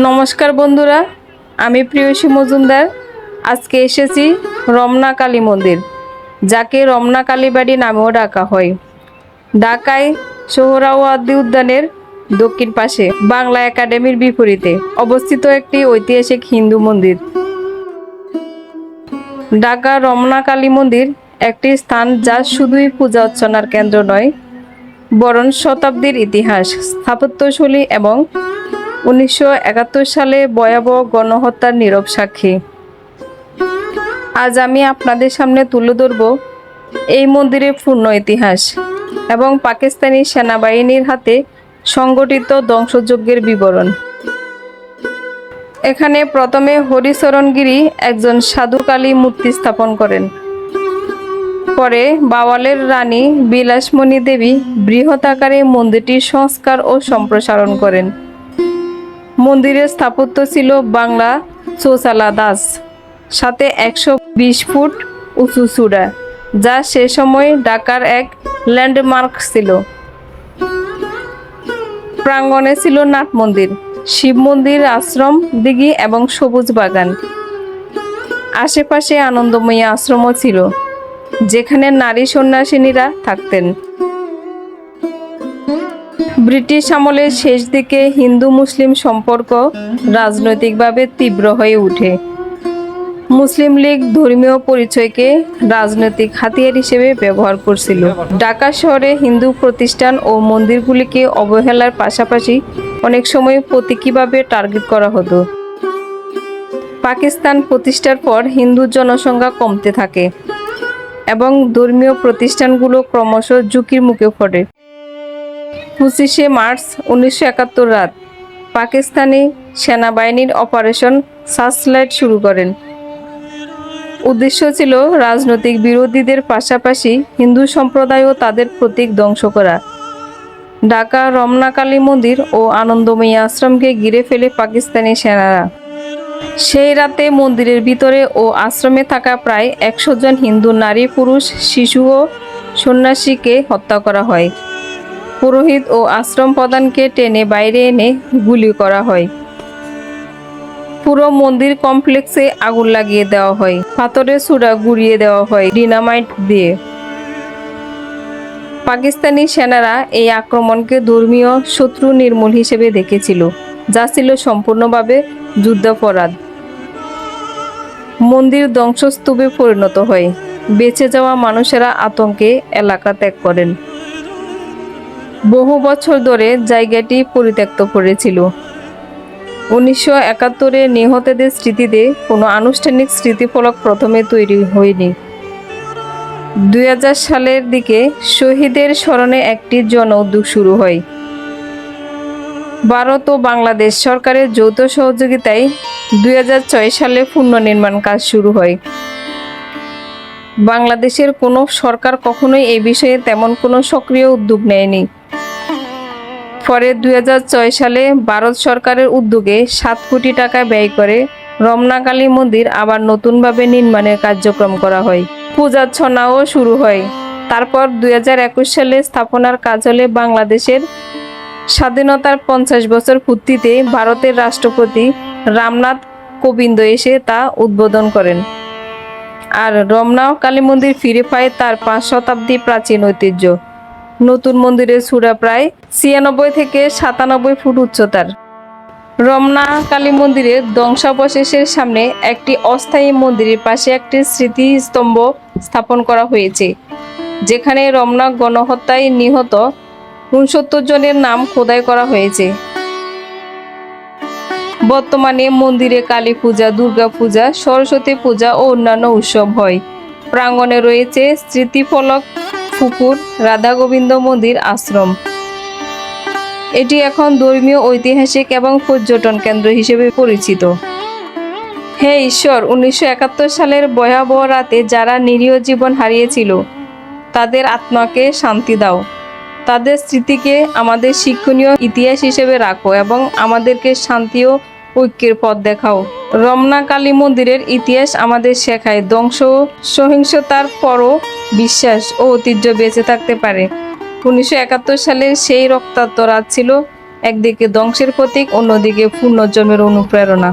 নমস্কার বন্ধুরা, আমি প্রিয়সী মজুমদার। আজকে এসেছি রমনা কালী মন্দির, যাকে রমনা কালীবাড়ি নামেও ডাকা হয়। ঢাকায় সোহরাওয়ার্দী উদ্যানের দক্ষিণ পাশে বাংলা একাডেমির বিপরীতে অবস্থিত একটি ঐতিহাসিক হিন্দু মন্দির। ঢাকা রমনা কালী মন্দির একটি স্থান যা শুধুই পূজা অর্চনার কেন্দ্র নয়, বরং শতাব্দীর ইতিহাস, স্থাপত্যশৈলী এবং 1971 সালে ভয়াবহ গণহত্যার নীরব সাক্ষী। আজ আমি আপনাদের সামনে তুলে ধরব এই মন্দিরের পূর্ণ ইতিহাস এবং পাকিস্তানি সেনাবাহিনীর হাতে সংগঠিত ধ্বংসযজ্ঞের বিবরণ। এখানে প্রথমে হরিচরণ গিরি একজন সাধু কালী মূর্তি স্থাপন করেন। পরে বাওয়ালের রানী বিলাসমণি দেবী বৃহৎ আকারে মন্দিরটির সংস্কার ও সম্প্রসারণ করেন। মন্দিরের স্থাপত্য ছিল বাংলা চৌচালা দাস, সাথে 120 ফুট উঁচু চূড়া, যা সে সময় ঢাকার এক ল্যান্ডমার্ক ছিল। প্রাঙ্গণে ছিল নাট মন্দির, শিব মন্দির, আশ্রম, দিঘি এবং সবুজ বাগান। আশেপাশে আনন্দময়ী আশ্রমও ছিল, যেখানে নারী সন্ন্যাসিনীরা থাকতেন। ব্রিটিশ আমলের শেষ দিকে হিন্দু মুসলিম সম্পর্ক রাজনৈতিকভাবে তীব্র হয়ে ওঠে। মুসলিম লীগ ধর্মীয় পরিচয়কে রাজনৈতিক হাতিয়ার হিসেবে ব্যবহার করছিল। ঢাকা শহরে হিন্দু প্রতিষ্ঠান ও মন্দিরগুলিকে অবহেলার পাশাপাশি অনেক সময় প্রতীকীভাবে টার্গেট করা হতো। পাকিস্তান প্রতিষ্ঠার পর হিন্দু জনসংখ্যা কমতে থাকে এবং ধর্মীয় প্রতিষ্ঠানগুলো ক্রমশ ঝুঁকির মুখে পড়ে। 25শে মার্চ 1971 রাত পাকিস্তানি সেনাবাহিনীর অপারেশন সার্চলাইট শুরু করেন। উদ্দেশ্য ছিল রাজনৈতিক বিরোধীদের পাশাপাশি হিন্দু সম্প্রদায় ও তাদের প্রতীক ধ্বংস করা। ঢাকা রমনা কালী মন্দির ও আনন্দময়ী আশ্রমকে ঘিরে ফেলে পাকিস্তানি সেনারা। সেই রাতে মন্দিরের ভিতরে ও আশ্রমে থাকা প্রায় 100 জন হিন্দু নারী, পুরুষ, শিশু ও সন্ন্যাসীকে হত্যা করা হয়। পুরোহিত ও আশ্রম প্রধানকে টেনে বাইরে এনে গুলি করা হয়। পুরো মন্দির কমপ্লেক্সে আগুন লাগিয়ে দেওয়া হয়, পাথরের ছুরা গুড়িয়ে দেওয়া হয় ডিনামাইট দিয়ে। পাকিস্তানি সেনারা এই আক্রমণকে ধর্মীয় শত্রু নির্মূল হিসেবে দেখেছিল, যা ছিল সম্পূর্ণভাবে যুদ্ধাপরাধ। মন্দির ধ্বংসস্তূপে পরিণত হয়। বেঁচে যাওয়া মানুষেরা আতঙ্কে এলাকা ত্যাগ করেন। বহু বছর ধরে জায়গাটি পরিত্যক্ত পড়েছিল। 1971-এ নিহতদের স্মৃতিতে কোনো আনুষ্ঠানিক স্মৃতিফলক প্রথমে তৈরি হয়নি। 2000 সালের দিকে শহীদের স্মরণে একটি জন উদ্যোগ শুরু হয়। ভারত ও বাংলাদেশ সরকারের যৌথ সহযোগিতায় 2006 সালে পুনর্নির্মাণ কাজ শুরু হয়। বাংলাদেশের কোনো সরকার কখনোই এই বিষয়ে তেমন কোনো সক্রিয় উদ্যোগ নেয়নি। পরে 2006 সালে ভারত সরকারের উদ্যোগে 7 কোটি টাকা ব্যয় করে রমনা কালী মন্দির আবার নতুনভাবে নির্মাণের কার্যক্রম করা হয়। পূজার্চনাও শুরু হয়। তারপর 2021 সালে স্থাপনার কাজ হলে বাংলাদেশের স্বাধীনতার 50 বছর পূর্তিতে ভারতের রাষ্ট্রপতি রামনাথ কোবিন্দ এসে তা উদ্বোধন করেন। আর রমনা কালী মন্দির ফিরে পায় তার 5 শতাব্দী প্রাচীন ঐতিহ্য। নতুন মন্দিরের চূড়া প্রায় 96 থেকে 97 ফুট উচ্চতার। রমনা কালী মন্দিরের ধ্বংসাবশেষের সামনে একটি অস্থায়ী মন্দিরের পাশে একটি স্মৃতিস্তম্ভ স্থাপন করা হয়েছে, যেখানে রমনা গণহত্যায় নিহত 69 জনের নাম খোদাই করা হয়েছে। বর্তমানে মন্দিরে কালী পূজা, দুর্গা পূজা, সরস্বতী পূজা ও অন্যান্য উৎসব হয়। প্রাঙ্গণে রয়েছে স্মৃতিফলক, পুকুর, রাধা গোবিন্দ মন্দির, আশ্রম। এটি এখন ধর্মীয়, ঐতিহাসিক এবং পর্যটন কেন্দ্র হিসেবে পরিচিত। হে ঈশ্বর, 1971 সালের ভয়াবহ রাতে যারা নিরীহ জীবন হারিয়েছিল, তাদের আত্মাকে শান্তি দাও। তাদের স্মৃতিকে আমাদের শিক্ষণীয় ইতিহাস হিসেবে রাখো এবং আমাদেরকে শান্তি ও ঐক্যের পথ দেখাও। রমনা কালী মন্দিরের ইতিহাস আমাদের শেখায় ধ্বংস ও সহিংসতার পরও বিশ্বাস ও ঐতিহ্য বেঁচে থাকতে পারে। 1971 সালের সেই রক্তাক্ত রাত ছিল একদিকে ধ্বংসের প্রতীক, অন্যদিকে পুনর্জন্মের অনুপ্রেরণা।